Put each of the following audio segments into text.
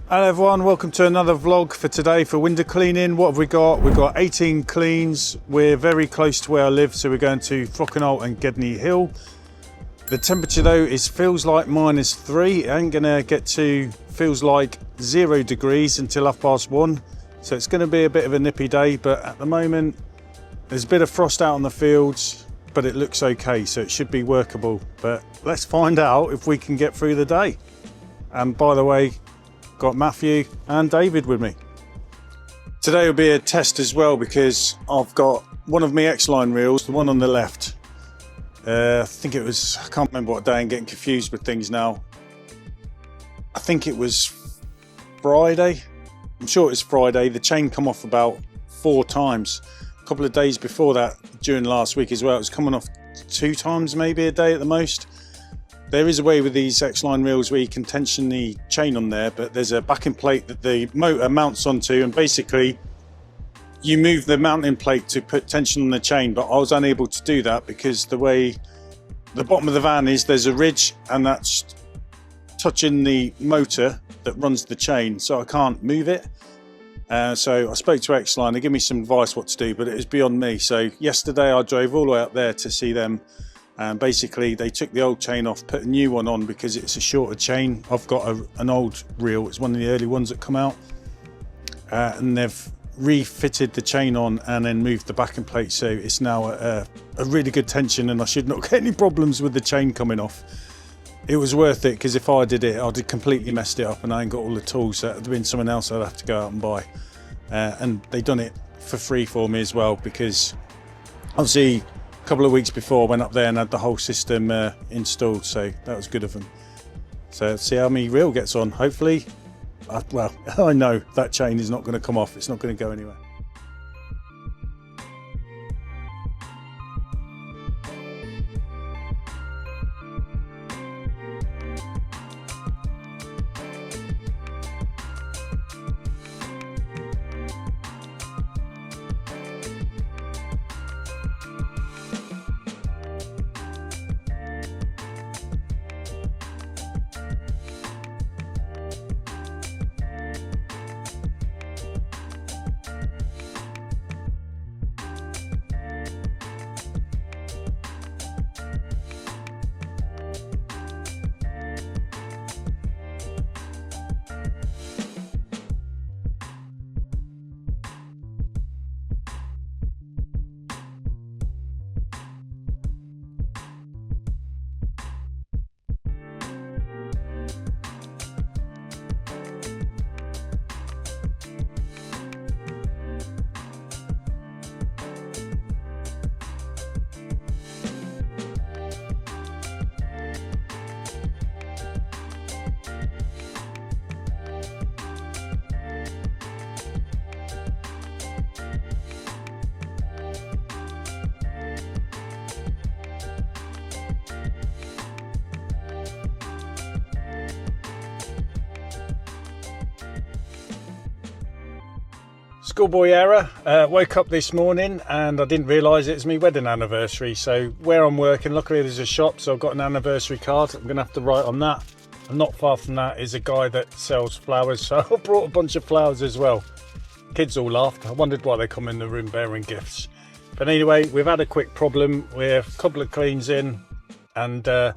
Hello everyone, welcome to another vlog for today for window cleaning. What have we got? We've got 18 cleans. We're very close to where I live, so we're going to Frokenholt and Gedney Hill. The temperature though feels like -3. It ain't gonna get to, feels like 0 degrees until 1:30. So it's gonna be a bit of a nippy day, but at the moment there's a bit of frost out on the fields, but it looks okay, so it should be workable. But let's find out if we can get through the day. And by the way, got Matthew and David with me. Today will be a test as well because I've got one of my Xline reels, the one on the left. I think it was, I can't remember what day, I'm getting confused with things now. I think it was Friday. I'm sure it was Friday. The chain come off about 4 times. A couple of days before that, during last week as well, it was coming off 2 times maybe a day at the most. There is a way with these Xline reels where you can tension the chain on there, but there's a backing plate that the motor mounts onto, and basically you move the mounting plate to put tension on the chain, but I was unable to do that because the way the bottom of the van is, there's a ridge and that's touching the motor that runs the chain, so I can't move it. So I spoke to Xline, they gave me some advice what to do, but it was beyond me. So yesterday I drove all the way up there to see them. And basically they took the old chain off, put a new one on because it's a shorter chain. I've got an old reel, it's one of the early ones that come out, and they've refitted the chain on and then moved the backing plate, so it's now a really good tension and I should not get any problems with the chain coming off. It was worth it because if I did it, I'd have completely messed it up and I ain't got all the tools, so it would have been someone else I'd have to go out and buy. And they done it for free for me as well, because obviously a couple of weeks before I went up there and had the whole system installed, so that was good of them. So let's see how my reel gets on. Hopefully, well, I know that chain is not going to come off, it's not going to go anywhere. Schoolboy error. Woke up this morning and I didn't realise it was my wedding anniversary. So where I'm working, luckily there's a shop, so I've got an anniversary card. I'm gonna have to write on that. And not far from that is a guy that sells flowers, so I brought a bunch of flowers as well. Kids all laughed. I wondered why they come in the room bearing gifts. But anyway, we've had a quick problem. We're a couple of cleans in, and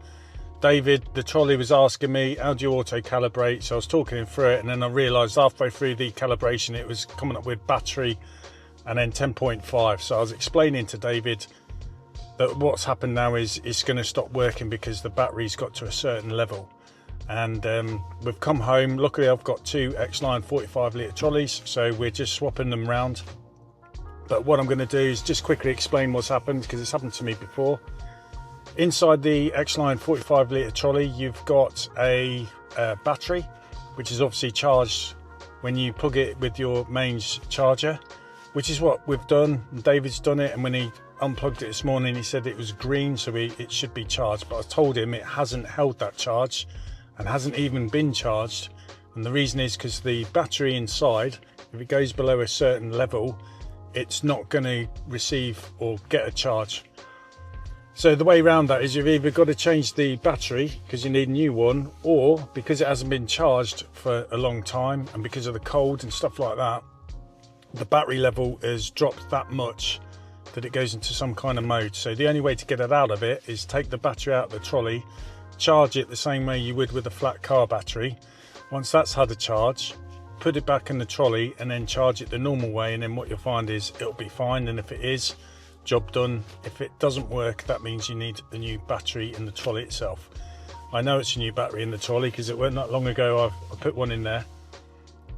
David, the trolley, was asking me, how do you auto calibrate? So I was talking him through it, and then I realised halfway through the calibration it was coming up with battery and then 10.5. So I was explaining to David that what's happened now is it's going to stop working because the battery's got to a certain level. And we've come home. Luckily I've got 2 Xline 45 litre trolleys, so we're just swapping them round. But what I'm going to do is just quickly explain what's happened, because it's happened to me before. Inside the Xline 45 litre trolley, you've got a battery, which is obviously charged when you plug it with your mains charger, which is what we've done. David's done it, and when he unplugged it this morning, he said it was green, so it should be charged. But I told him it hasn't held that charge and hasn't even been charged. And the reason is because the battery inside, if it goes below a certain level, it's not going to receive or get a charge. So the way around that is you've either got to change the battery because you need a new one, or because it hasn't been charged for a long time and because of the cold and stuff like that, the battery level has dropped that much that it goes into some kind of mode. So the only way to get it out of it is take the battery out of the trolley, charge it the same way you would with a flat car battery. Once that's had a charge, put it back in the trolley and then charge it the normal way, and then what you'll find is it'll be fine. And if it is, job done. If it doesn't work, that means you need a new battery in the trolley itself. I know it's a new battery in the trolley because it wasn't that long ago I put one in there.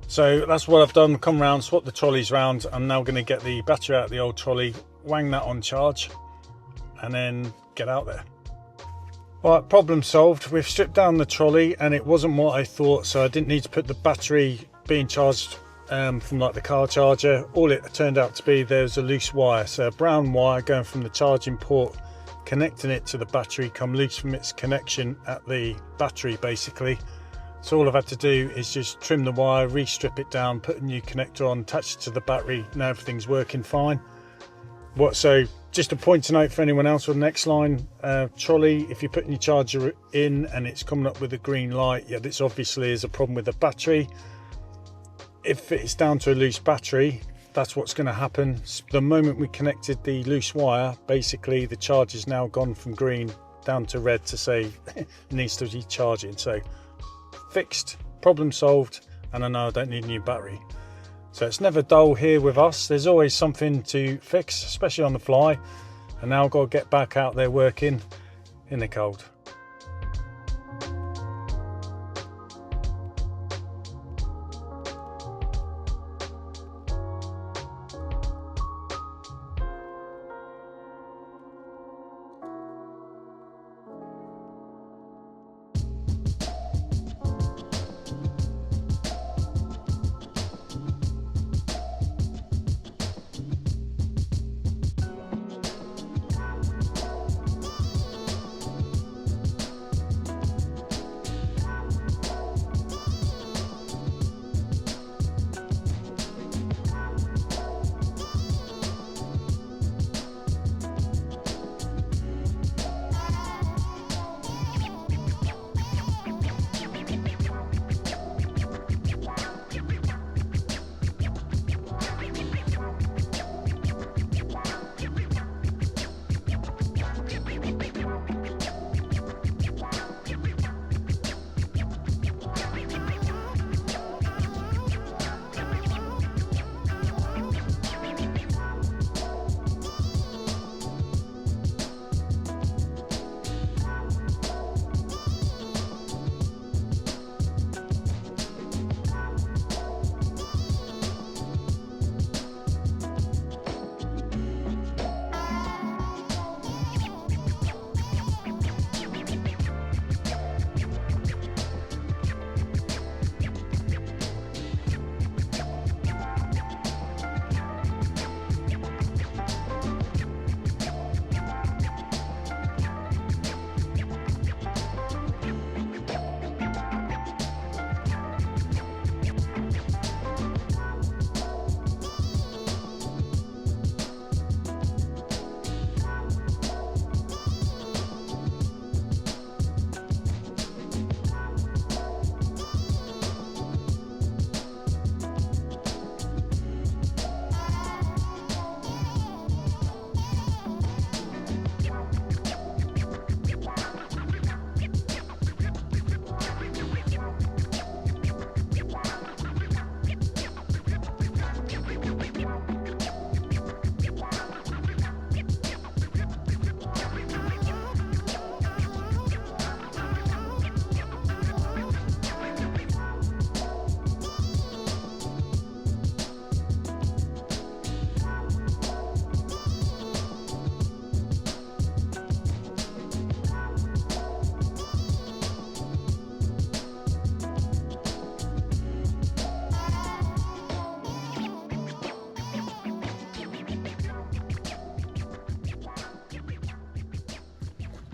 So that's what I've done, come round, swap the trolleys round. I'm now going to get the battery out of the old trolley, wang that on charge, and then get out there. Right, problem solved. We've stripped down the trolley and it wasn't what I thought, so I didn't need to put the battery being charged from like the car charger. All it turned out to be, there's a loose wire, so a brown wire going from the charging port connecting it to the battery come loose from its connection at the battery basically. So all I've had to do is just trim the wire, re-strip it down, put a new connector on, attach it to the battery. Now everything's working fine. So just a point to note for anyone else with an Xline trolley, if you're putting your charger in and it's coming up with a green light, yeah, this obviously is a problem with the battery. If it's down to a loose battery, that's what's going to happen. The moment we connected the loose wire, basically the charge has now gone from green down to red to say it needs to be charging. So fixed, problem solved, and I know I don't need a new battery. So it's never dull here with us. There's always something to fix, especially on the fly. And now I've got to get back out there working in the cold.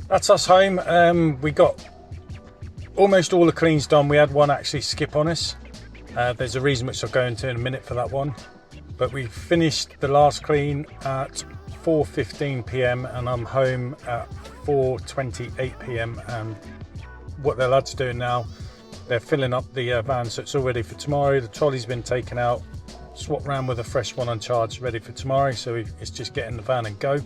That's us home. We got almost all the cleans done. We had one actually skip on us. There's a reason which I'll go into in a minute for that one. But we finished the last clean at 4:15 p.m. and I'm home at 4:28 p.m. and what the lads are doing now, they're filling up the van so it's all ready for tomorrow. The trolley's been taken out, swapped round with a fresh one on charge, ready for tomorrow, so it's just getting the van and go.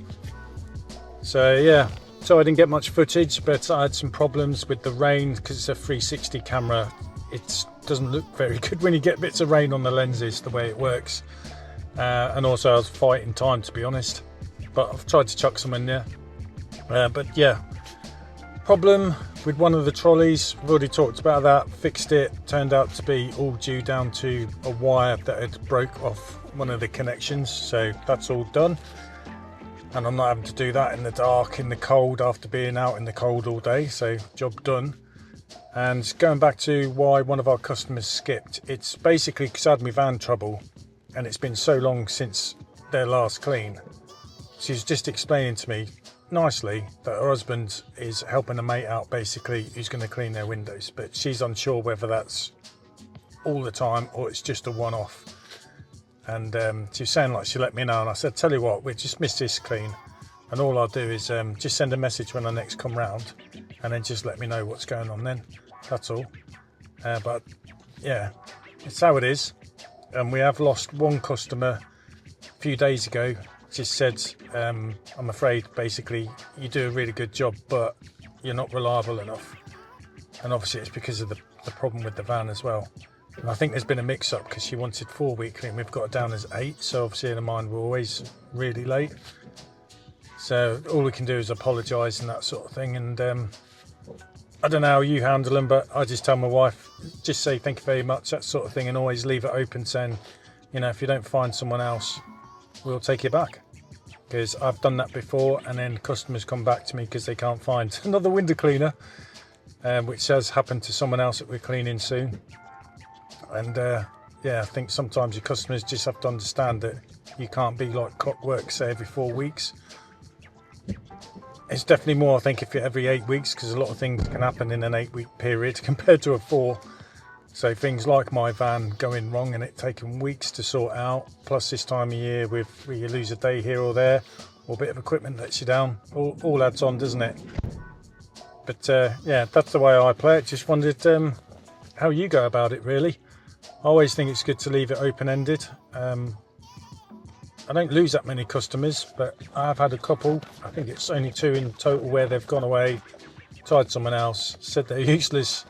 So yeah, so I didn't get much footage, but I had some problems with the rain because it's a 360 camera. It doesn't look very good when you get bits of rain on the lenses, the way it works. And also I was fighting time, to be honest, but I've tried to chuck some in there. But yeah, problem with one of the trolleys, we've already talked about that, fixed it, turned out to be all due down to a wire that had broke off one of the connections, so that's all done. And I'm not having to do that in the dark, in the cold, after being out in the cold all day, so job done. And going back to why one of our customers skipped, it's basically because I had my van trouble and it's been so long since their last clean. She was just explaining to me nicely that her husband is helping a mate out, basically, who's going to clean their windows, but she's unsure whether that's all the time or it's just a one-off. And she was saying, like, she let me know, and I said, tell you what, we'll just miss this clean, and all I'll do is just send a message when I next come round, and then just let me know what's going on then. That's all. But yeah, it's how it is. And we have lost one customer a few days ago. Just said, I'm afraid, basically, you do a really good job, but you're not reliable enough. And obviously it's because of the problem with the van as well. And I think there's been a mix-up because she wanted 4 weekly and we've got it down as 8, so obviously in her mind we're always really late. So all we can do is apologise and that sort of thing. And I don't know how you handle them, but I just tell my wife, just say thank you very much, that sort of thing, and always leave it open, saying, you know, if you don't find someone else, we'll take it back. Because I've done that before, and then customers come back to me because they can't find another window cleaner, which has happened to someone else that we're cleaning soon. And yeah, I think sometimes your customers just have to understand that you can't be like clockwork, say every 4 weeks. It's definitely more, I think, if you're every 8 weeks, because a lot of things can happen in an 8-week period compared to a 4. So things like my van going wrong and it taking weeks to sort out, plus this time of year where you lose a day here or there, or a bit of equipment lets you down, all adds on, doesn't it? But yeah, that's the way I play it. Just wondered how you go about it, really. I always think it's good to leave it open-ended. I don't lose that many customers, but I've had a couple. I think it's only 2 in total where they've gone away, tried someone else, said they're useless,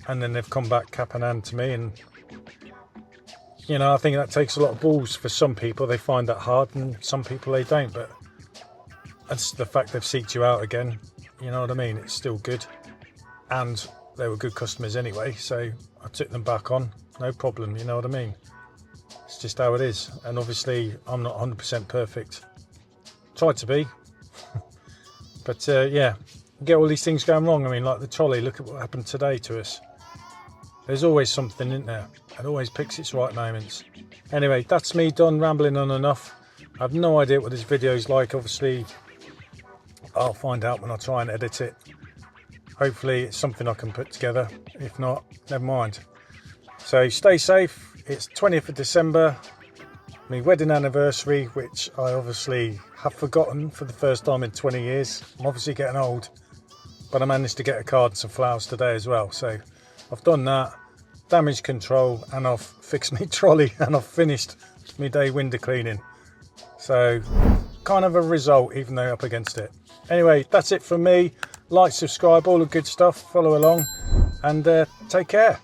and then they've come back cap in hand to me. And you know, I think that takes a lot of balls. For some people they find that hard, and some people they don't, but that's the fact they've seeked you out again, you know what I mean? It's still good, and they were good customers anyway, so I took them back on, no problem, you know what I mean? It's just how it is. And obviously I'm not 100% perfect, tried to be. But yeah, get all these things going wrong. I mean, like the trolley, look at what happened today to us. There's always something in there. It always picks its right moments. Anyway, that's me done rambling on enough. I have no idea what this video is like. Obviously, I'll find out when I try and edit it. Hopefully it's something I can put together. If not, never mind. So stay safe. It's 20th of December, my wedding anniversary, which I obviously have forgotten for the first time in 20 years. I'm obviously getting old, but I managed to get a card and some flowers today as well. So I've done that, damage control, and I've fixed my trolley, and I've finished my day window cleaning. So kind of a result, even though up against it. Anyway, that's it from me. Like, subscribe, all the good stuff, follow along, and take care.